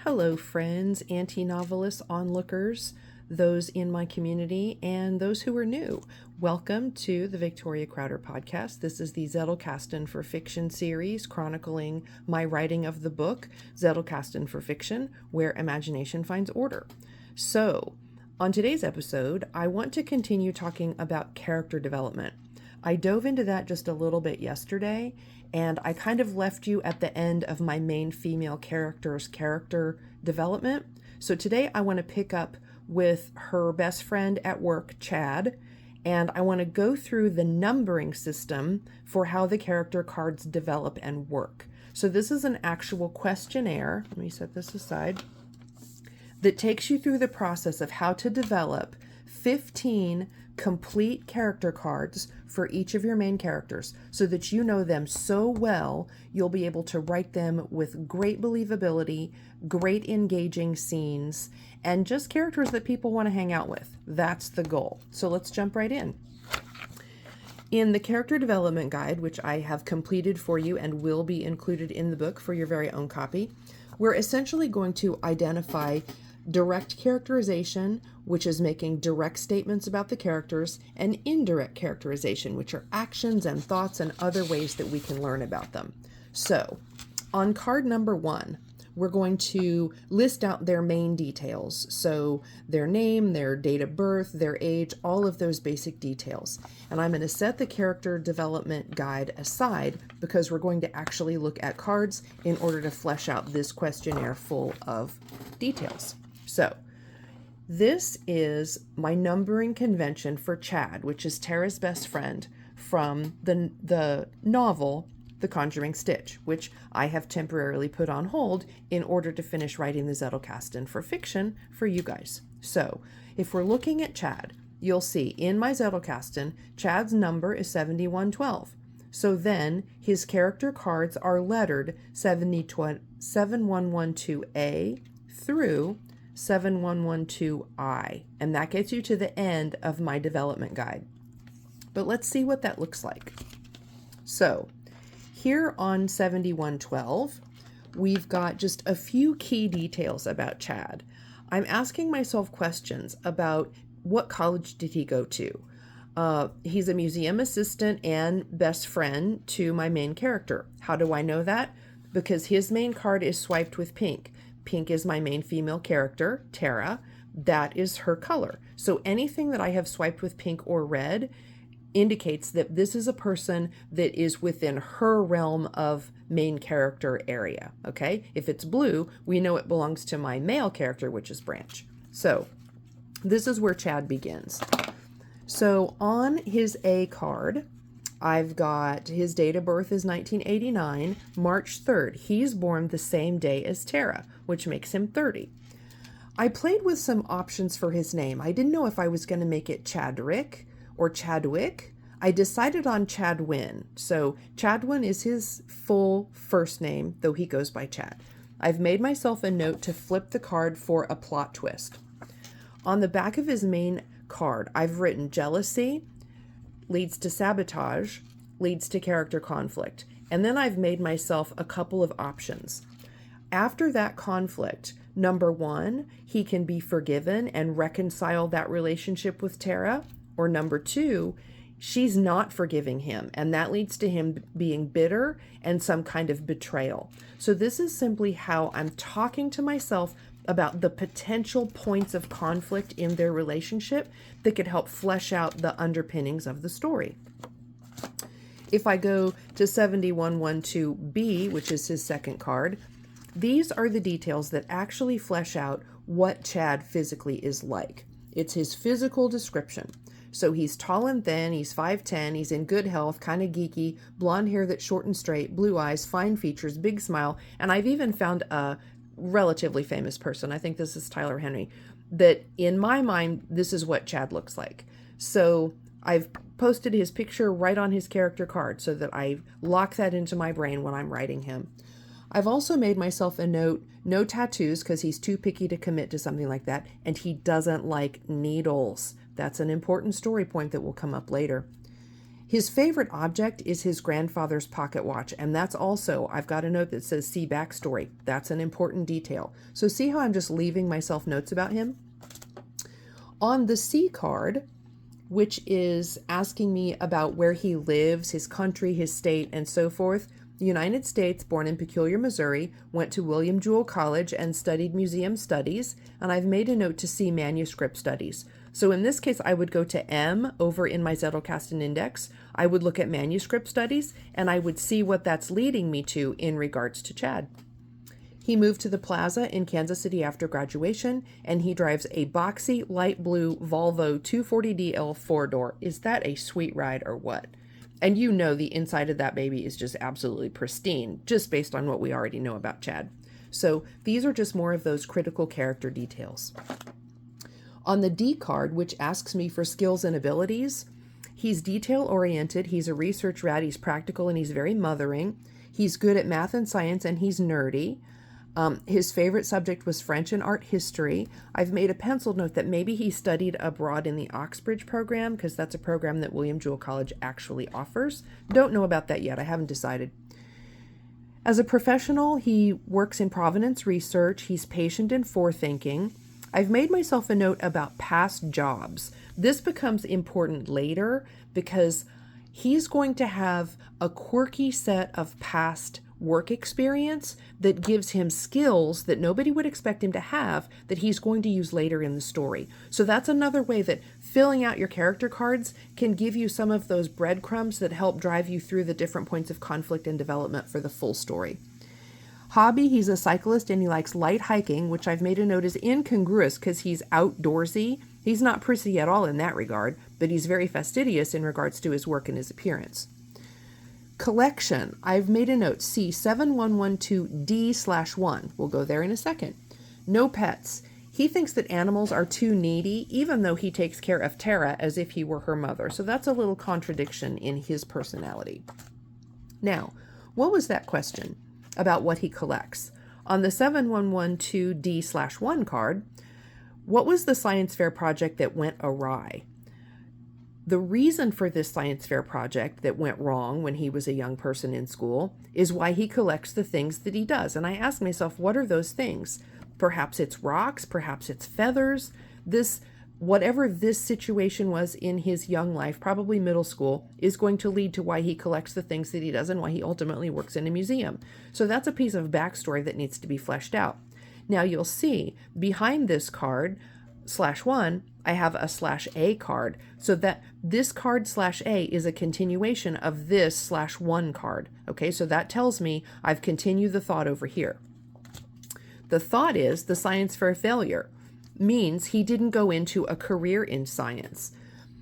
Hello, friends, anti-novelists, onlookers, those in my community, and those who are new. Welcome to the Victoria Crowder podcast. This is the Zettelkasten for Fiction series chronicling my writing of the book, Zettelkasten for Fiction, Where Imagination Finds Order. So, on today's episode, I want to continue talking about character development. I dove into that just a little bit yesterday, and I kind of left you at the end of my main female character's character development. So today I want to pick up with her best friend at work, Chad, and I want to go through the numbering system for how the character cards develop and work. So this is an actual questionnaire. Let me set this aside. That takes you through the process of how to develop 15 complete character cards for each of your main characters so that you know them so well you'll be able to write them with great believability, great engaging scenes, and just characters that people want to hang out with. That's the goal. So let's jump right in. In the character development guide, which I have completed for you and will be included in the book for your very own copy, we're essentially going to identify direct characterization, which is making direct statements about the characters, and indirect characterization, which are actions and thoughts and other ways that we can learn about them. So, on card number 1, we're going to list out their main details. So, their name, their date of birth, their age, all of those basic details. And I'm going to set the character development guide aside because we're going to actually look at cards in order to flesh out this questionnaire full of details. So, this is my numbering convention for Chad, which is Tara's best friend from the novel The Conjuring Stitch, which I have temporarily put on hold in order to finish writing the Zettelkasten for Fiction for you guys. So, if we're looking at Chad, you'll see in my Zettelkasten, Chad's number is 7112. So then his character cards are lettered 7112A through 7112I, and that gets you to the end of my development guide. But let's see what that looks like. So here on 7112, we've got just a few key details about Chad. I'm asking myself questions about what college did he go to? He's a museum assistant and best friend to my main character. How do I know that? Because his main card is swiped with pink. Pink is my main female character, Tara. That is her color. So anything that I have swiped with pink or red indicates that this is a person that is within her realm of main character area, okay? If it's blue, we know it belongs to my male character, which is Branch. So this is where Chad begins. So on his A card, I've got his date of birth is 1989, March 3rd. He's born the same day as Tara, which makes him 30. I played with some options for his name. I didn't know if I was going to make it Chadrick or Chadwick. I decided on Chadwin. So Chadwin is his full first name, though he goes by Chad. I've made myself a note to flip the card for a plot twist. On the back of his main card, I've written jealousy leads to sabotage, leads to character conflict. And then I've made myself a couple of options. After that conflict, number 1, he can be forgiven and reconcile that relationship with Tara. Or number 2, she's not forgiving him, and that leads to him being bitter and some kind of betrayal. So this is simply how I'm talking to myself about the potential points of conflict in their relationship that could help flesh out the underpinnings of the story. If I go to 7112B, which is his second card, these are the details that actually flesh out what Chad physically is like. It's his physical description. So he's tall and thin, he's 5'10", he's in good health, kind of geeky, blonde hair that's short and straight, blue eyes, fine features, big smile, and I've even found a relatively famous person, I think this is Tyler Henry, that in my mind, this is what Chad looks like. So I've posted his picture right on his character card so that I lock that into my brain when I'm writing him. I've also made myself a note, no tattoos, because he's too picky to commit to something like that, and he doesn't like needles. That's an important story point that will come up later. His favorite object is his grandfather's pocket watch, and that's also, I've got a note that says see backstory. That's an important detail. So see how I'm just leaving myself notes about him? On the C card, which is asking me about where he lives, his country, his state, and so forth, the United States, born in Peculiar, Missouri, went to William Jewell College and studied museum studies, and I've made a note to see manuscript studies. So in this case, I would go to M over in my Zettelkasten index. I would look at manuscript studies, and I would see what that's leading me to in regards to Chad. He moved to the Plaza in Kansas City after graduation, and he drives a boxy light blue Volvo 240DL 4-door. Is that a sweet ride or what? And you know the inside of that baby is just absolutely pristine, just based on what we already know about Chad. So these are just more of those critical character details. On the D card, which asks me for skills and abilities, he's detail-oriented, he's a research rat, he's practical, and he's very mothering. He's good at math and science, and he's nerdy. His favorite subject was French and art history. I've made a pencil note that maybe he studied abroad in the Oxbridge program, because that's a program that William Jewell College actually offers. Don't know about that yet. I haven't decided. As a professional, he works in provenance research. He's patient and forethinking. I've made myself a note about past jobs. This becomes important later because he's going to have a quirky set of past work experience that gives him skills that nobody would expect him to have that he's going to use later in the story. So that's another way that filling out your character cards can give you some of those breadcrumbs that help drive you through the different points of conflict and development for the full story. Hobby, he's a cyclist and he likes light hiking, which I've made a note is incongruous because he's outdoorsy. He's not prissy at all in that regard, but he's very fastidious in regards to his work and his appearance. Collection, I've made a note, C7112D/1. We'll go there in a second. No pets. He thinks that animals are too needy, even though he takes care of Tara as if he were her mother. So that's a little contradiction in his personality. Now, what was that question about what he collects? On the 7112D/1 card, what was the science fair project that went awry? The reason for this science fair project that went wrong when he was a young person in school is why he collects the things that he does. And I asked myself, what are those things? Perhaps it's rocks, perhaps it's feathers. Whatever this situation was in his young life, probably middle school, is going to lead to why he collects the things that he does and why he ultimately works in a museum. So that's a piece of backstory that needs to be fleshed out. Now you'll see behind this card, /1, I have a /A card, so that this card /A is a continuation of this /1 card. Okay, so that tells me I've continued the thought over here. The thought is the science fair failure means he didn't go into a career in science.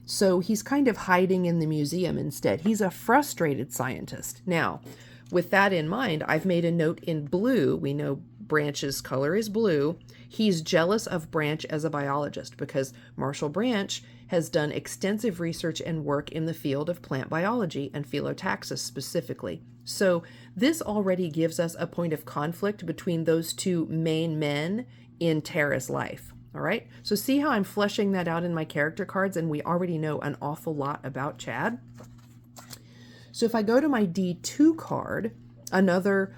So he's kind of hiding in the museum instead. He's a frustrated scientist. Now, with that in mind, I've made a note in blue. We know Branch's color is blue. He's jealous of Branch as a biologist because Marshall Branch has done extensive research and work in the field of plant biology and phyllotaxis specifically. So this already gives us a point of conflict between those two main men in Tara's life. All right, so see how I'm fleshing that out in my character cards, and we already know an awful lot about Chad. So if I go to my D2 card, another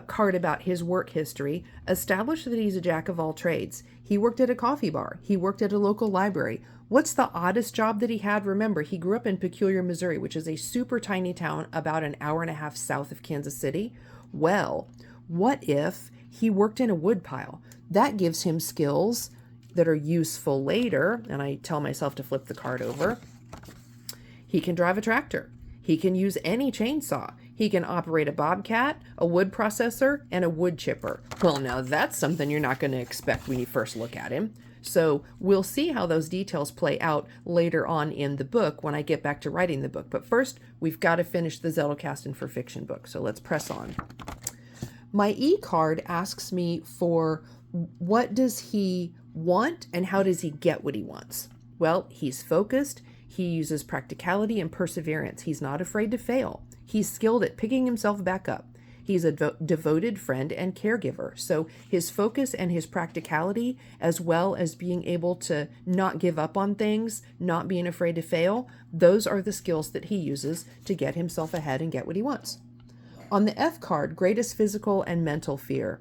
card about his work history, establish that he's a jack of all trades. He worked at a coffee bar. He worked at a local library. What's the oddest job that he had? Remember, he grew up in Peculiar, Missouri, which is a super tiny town about an hour and a half south of Kansas City. Well, what if he worked in a woodpile? That gives him skills that are useful later, and I tell myself to flip the card over. He can drive a tractor. He can use any chainsaw. He can operate a bobcat, a wood processor, and a wood chipper. Well, now that's something you're not going to expect when you first look at him. So we'll see how those details play out later on in the book when I get back to writing the book. But first, we've got to finish the Zettelkasten for Fiction book. So let's press on. My E card asks me for what does he want and how does he get what he wants? Well, he's focused. He uses practicality and perseverance. He's not afraid to fail. He's skilled at picking himself back up. He's a devoted friend and caregiver. So his focus and his practicality, as well as being able to not give up on things, not being afraid to fail, those are the skills that he uses to get himself ahead and get what he wants. On the F card, greatest physical and mental fear.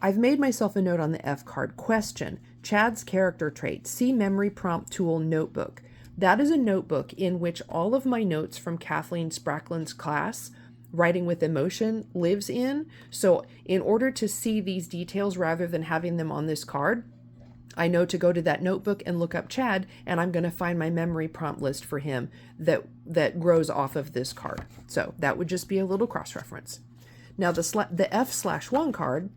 I've made myself a note on the F card. Question: Chad's character trait. See memory prompt tool notebook. That is a notebook in which all of my notes from Kathleen Spracklin's class, Writing with Emotion, lives in. So in order to see these details rather than having them on this card, I know to go to that notebook and look up Chad, and I'm going to find my memory prompt list for him that grows off of this card. So that would just be a little cross-reference. Now the F/1 card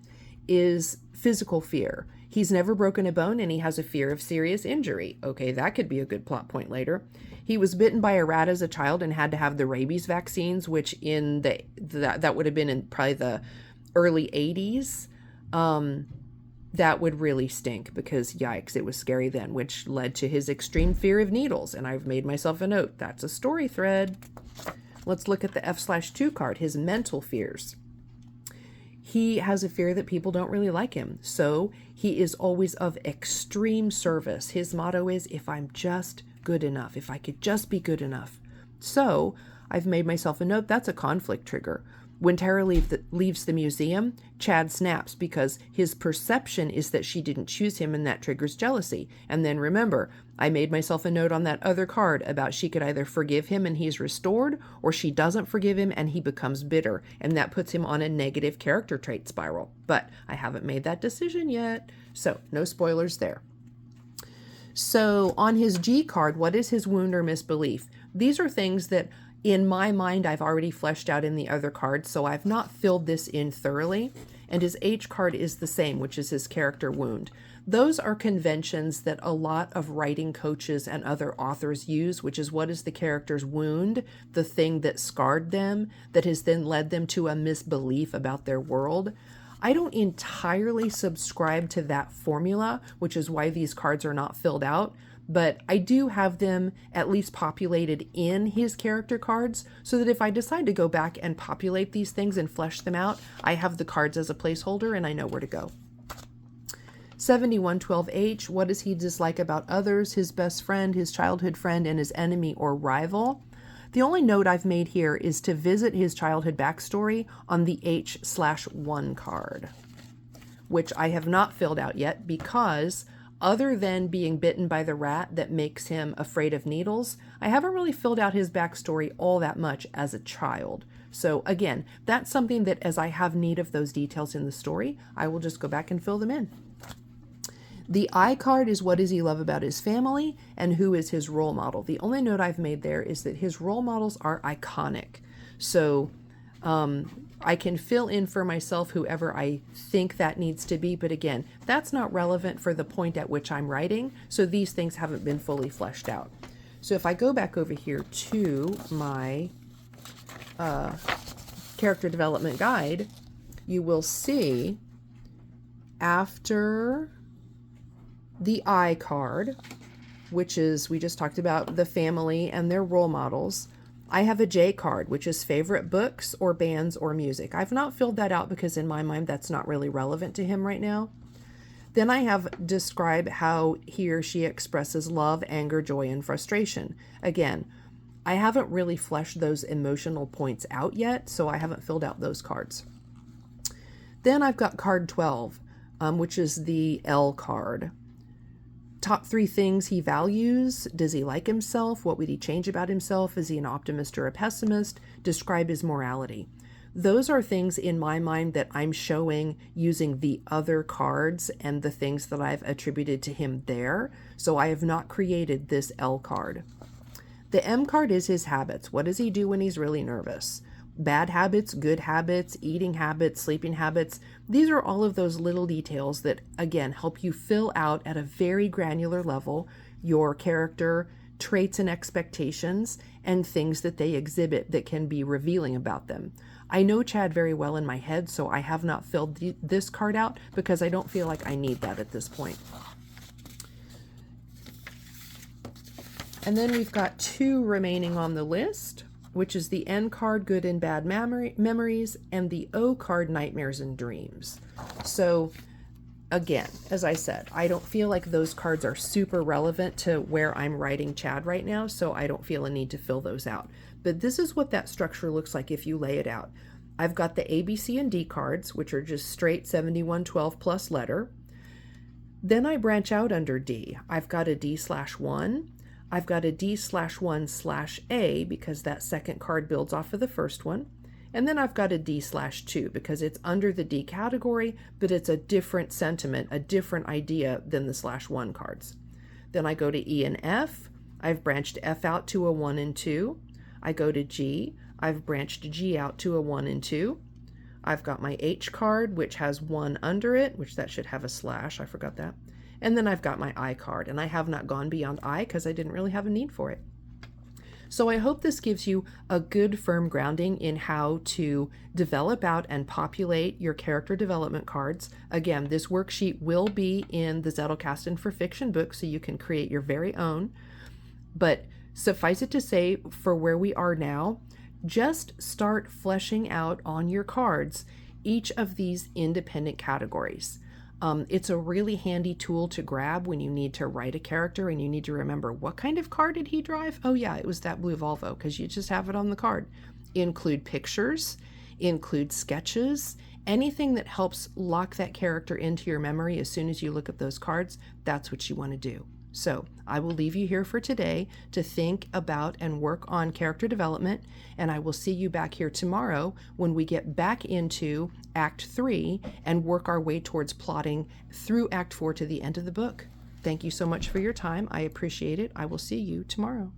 is physical fear. He's never broken a bone and he has a fear of serious injury. Okay, that could be a good plot point later. He was bitten by a rat as a child and had to have the rabies vaccines, which in that would have been in probably the early 80s. That would really stink because yikes, it was scary then, which led to his extreme fear of needles. And I've made myself a note. That's a story thread. Let's look at the F/2 card, his mental fears. He has a fear that people don't really like him. So he is always of extreme service. His motto is, if I'm just good enough, if I could just be good enough. So I've made myself a note. That's a conflict trigger. When Tara leaves the museum, Chad snaps because his perception is that she didn't choose him and that triggers jealousy. And then remember, I made myself a note on that other card about she could either forgive him and he's restored, or she doesn't forgive him and he becomes bitter. And that puts him on a negative character trait spiral. But I haven't made that decision yet. So no spoilers there. So on his G card, what is his wound or misbelief? These are things that in my mind, I've already fleshed out in the other cards, so I've not filled this in thoroughly. And his H card is the same, which is his character wound. Those are conventions that a lot of writing coaches and other authors use, which is what is the character's wound, the thing that scarred them, that has then led them to a misbelief about their world. I don't entirely subscribe to that formula, which is why these cards are not filled out. But I do have them at least populated in his character cards so that if I decide to go back and populate these things and flesh them out, I have the cards as a placeholder and I know where to go. 7112H, what does he dislike about others, his best friend, his childhood friend, and his enemy or rival? The only note I've made here is to visit his childhood backstory on the H/1 card, which I have not filled out yet because other than being bitten by the rat that makes him afraid of needles, I haven't really filled out his backstory all that much as a child. So again, that's something that as I have need of those details in the story, I will just go back and fill them in. The I card is what does he love about his family and who is his role model. The only note I've made there is that his role models are iconic. So I can fill in for myself whoever I think that needs to be, but again, that's not relevant for the point at which I'm writing, so these things haven't been fully fleshed out. So if I go back over here to my character development guide, you will see after the I card, which is, we just talked about the family and their role models, I have a J card, which is favorite books or bands or music. I've not filled that out because in my mind that's not really relevant to him right now. Then I have describe how he or she expresses love, anger, joy, and frustration. Again, I haven't really fleshed those emotional points out yet, so I haven't filled out those cards. Then I've got card 12, which is the L card. Top 3 things he values. Does he like himself? What would he change about himself? Is he an optimist or a pessimist? Describe his morality. Those are things in my mind that I'm showing using the other cards and the things that I've attributed to him there. So I have not created this L card. The M card is his habits. What does he do when he's really nervous? Bad habits, good habits, eating habits, sleeping habits. These are all of those little details that, again, help you fill out at a very granular level your character traits and expectations and things that they exhibit that can be revealing about them. I know Chad very well in my head, so I have not filled this card out because I don't feel like I need that at this point. And then we've got 2 remaining on the list, which is the N card, good and bad memories, and the O card, nightmares and dreams. So again, as I said, I don't feel like those cards are super relevant to where I'm writing Chad right now, so I don't feel a need to fill those out. But this is what that structure looks like if you lay it out. I've got the A, B, C, and D cards, which are just straight 7112 plus letter. Then I branch out under D. I've got a D/1. I've got a D/1/A because that second card builds off of the first one. And then I've got a D/2 because it's under the D category, but it's a different sentiment, a different idea than the /1 cards. Then I go to E and F. I've branched F out to a 1 and 2. I go to G. I've branched G out to a 1 and 2. I've got my H card, which has 1 under it, which that should have a slash. I forgot that. And then I've got my I card, and I have not gone beyond I because I didn't really have a need for it. So I hope this gives you a good firm grounding in how to develop out and populate your character development cards. Again, this worksheet will be in the Zettelkasten for Fiction book, so you can create your very own. But suffice it to say, for where we are now, just start fleshing out on your cards each of these independent categories. It's a really handy tool to grab when you need to write a character and you need to remember, what kind of car did he drive? Oh yeah, it was that blue Volvo, because you just have it on the card. Include pictures, include sketches, anything that helps lock that character into your memory as soon as you look at those cards. That's what you want to do. So I will leave you here for today to think about and work on character development, and I will see you back here tomorrow when we get back into Act 3 and work our way towards plotting through Act 4 to the end of the book. Thank you so much for your time. I appreciate it. I will see you tomorrow.